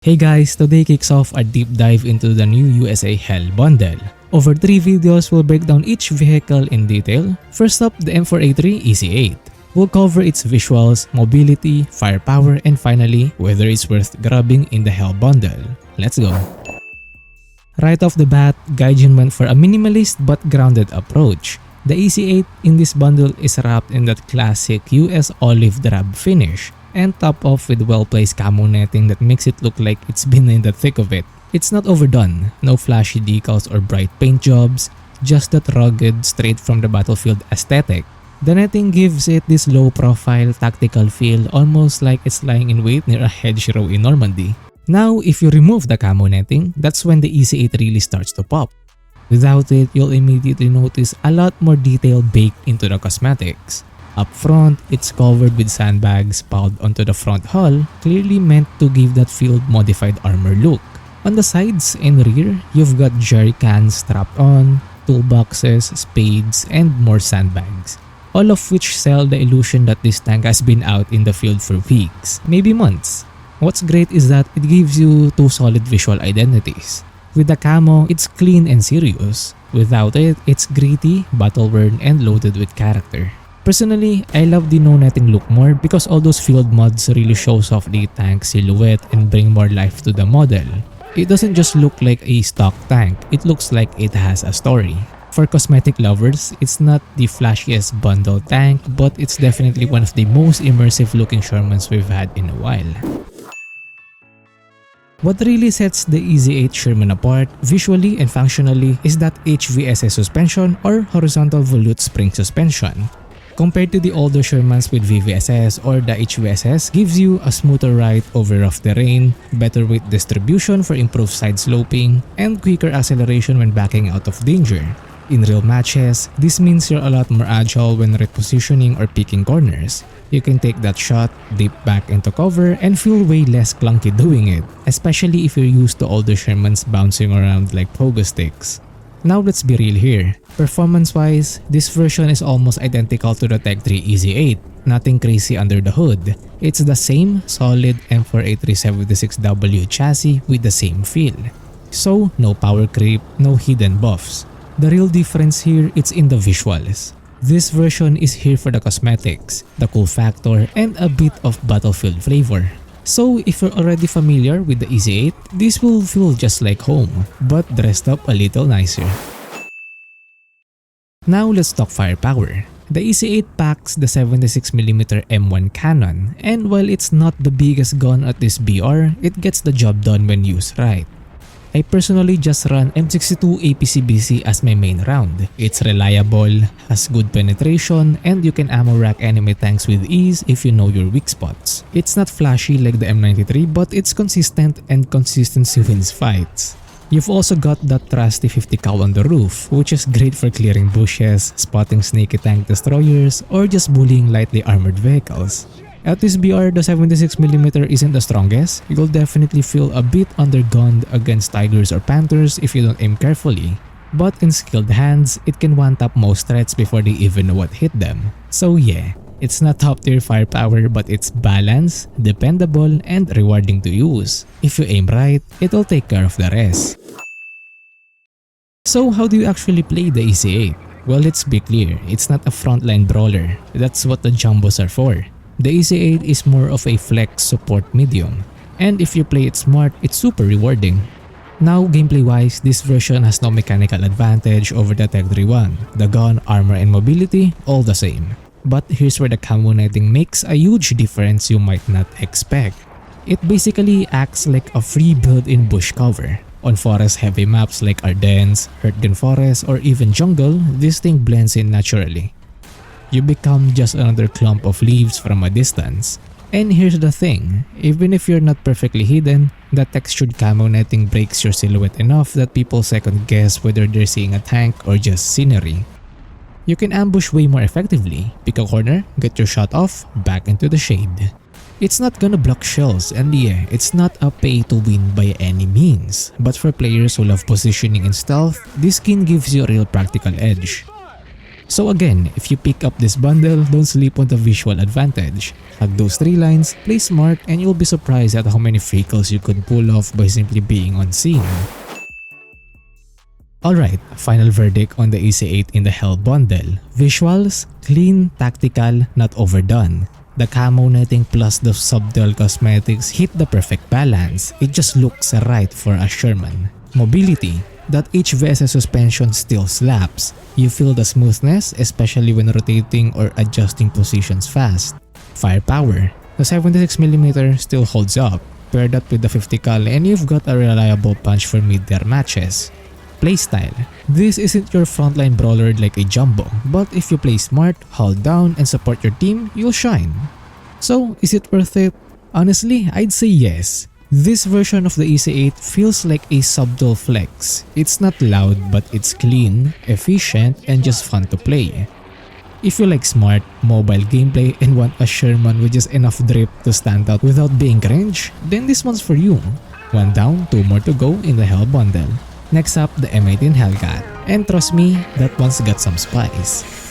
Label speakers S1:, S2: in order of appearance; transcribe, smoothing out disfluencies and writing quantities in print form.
S1: Hey guys, today kicks off a deep dive into the new USA Hell bundle. Over 3 videos, we'll break down each vehicle in detail. First up, the M4A3 EC8. We'll cover its visuals, mobility, firepower, and finally, whether it's worth grabbing in the Hell bundle. Let's go! Right off the bat, Gaijin went for a minimalist but grounded approach. The EC8 in this bundle is wrapped in that classic US olive drab finish, and topped off with well-placed camo netting that makes it look like it's been in the thick of it. It's not overdone, no flashy decals or bright paint jobs, just that rugged, straight from the battlefield aesthetic. The netting gives it this low-profile, tactical feel, almost like it's lying in wait near a hedgerow in Normandy. Now, if you remove the camo netting, that's when the EC8 really starts to pop. Without it, you'll immediately notice a lot more detail baked into the cosmetics. Up front, it's covered with sandbags piled onto the front hull, clearly meant to give that field-modified armor look. On the sides and rear, you've got jerry cans strapped on, toolboxes, spades, and more sandbags. All of which sell the illusion that this tank has been out in the field for weeks, maybe months. What's great is that it gives you two solid visual identities. With the camo, it's clean and serious. Without it, it's gritty, battle-worn, and loaded with character. Personally, I love the no-netting look more because all those field mods really shows off the tank silhouette and bring more life to the model. It doesn't just look like a stock tank, it looks like it has a story. For cosmetic lovers, it's not the flashiest bundle tank, but it's definitely one of the most immersive looking Shermans we've had in a while. What really sets the EC8 Sherman apart, visually and functionally, is that HVSS suspension or horizontal volute spring suspension. Compared to the older Shermans with VVSS or the HVSS, gives you a smoother ride over rough terrain, better weight distribution for improved side sloping, and quicker acceleration when backing out of danger. In real matches, this means you're a lot more agile when repositioning or picking corners. You can take that shot, dip back into cover, and feel way less clunky doing it, especially if you're used to older Shermans bouncing around like pogo sticks. Now let's be real here. Performance-wise, this version is almost identical to the Tech 3 EC8. Nothing crazy under the hood. It's the same solid M4A3 76W chassis with the same feel. So, no power creep, no hidden buffs. The real difference here, it's in the visuals. This version is here for the cosmetics, the cool factor, and a bit of battlefield flavor. So if you're already familiar with the EC8, this will feel just like home, but dressed up a little nicer. Now let's talk firepower. The EC8 packs the 76mm M1 cannon, and while it's not the biggest gun at this BR, it gets the job done when used right. I personally just run M62 APC-BC as my main round. It's reliable, has good penetration, and you can ammo rack enemy tanks with ease if you know your weak spots. It's not flashy like the M93, but it's consistent, and consistency wins fights. You've also got that trusty 50 cal on the roof, which is great for clearing bushes, spotting sneaky tank destroyers, or just bullying lightly armored vehicles. At this BR, the 76mm isn't the strongest. You'll definitely feel a bit undergunned against tigers or panthers if you don't aim carefully. But in skilled hands, it can one-tap most threats before they even know what hit them. So yeah, it's not top-tier firepower, but it's balanced, dependable, and rewarding to use. If you aim right, it'll take care of the rest. So how do you actually play the EC8? Well, let's be clear, it's not a frontline brawler. That's what the jumbos are for. The EC8 is more of a flex support medium, and if you play it smart, it's super rewarding. Now, gameplay-wise, this version has no mechanical advantage over the Tech 3 one. The gun, armor, and mobility, all the same. But here's where the camo netting makes a huge difference you might not expect. It basically acts like a free built-in bush cover. On forest-heavy maps like Ardennes, Hurtgen Forest, or even jungle, this thing blends in naturally. You become just another clump of leaves from a distance. And here's the thing, even if you're not perfectly hidden, the textured camo netting breaks your silhouette enough that people second guess whether they're seeing a tank or just scenery. You can ambush way more effectively, pick a corner, get your shot off, back into the shade. It's not gonna block shells, and yeah, it's not a pay to win by any means, but for players who love positioning and stealth, this skin gives you a real practical edge. So again, if you pick up this bundle, don't sleep on the visual advantage. Hug those 3 lines, play smart, and you'll be surprised at how many free kills you could pull off by simply being on scene. Alright, final verdict on the EC8 in the Hell bundle. Visuals, clean, tactical, not overdone. The camo netting plus the subtle cosmetics hit the perfect balance. It just looks right for a Sherman. Mobility, that HVSS suspension still slaps. You feel the smoothness, especially when rotating or adjusting positions fast. Firepower, the 76mm still holds up. Pair that with the 50 cal and you've got a reliable punch for mid-tier matches. Playstyle, this isn't your frontline brawler like a Jumbo, but if you play smart, hold down, and support your team, you'll shine. So, is it worth it? Honestly, I'd say yes. This version of the EC8 feels like a subtle flex. It's not loud, but it's clean, efficient, and just fun to play. If you like smart, mobile gameplay and want a Sherman with just enough drip to stand out without being cringe, then this one's for you. 1 down, 2 more to go in the Hell bundle. Next up, the M18 Hellcat. And trust me, that one's got some spice.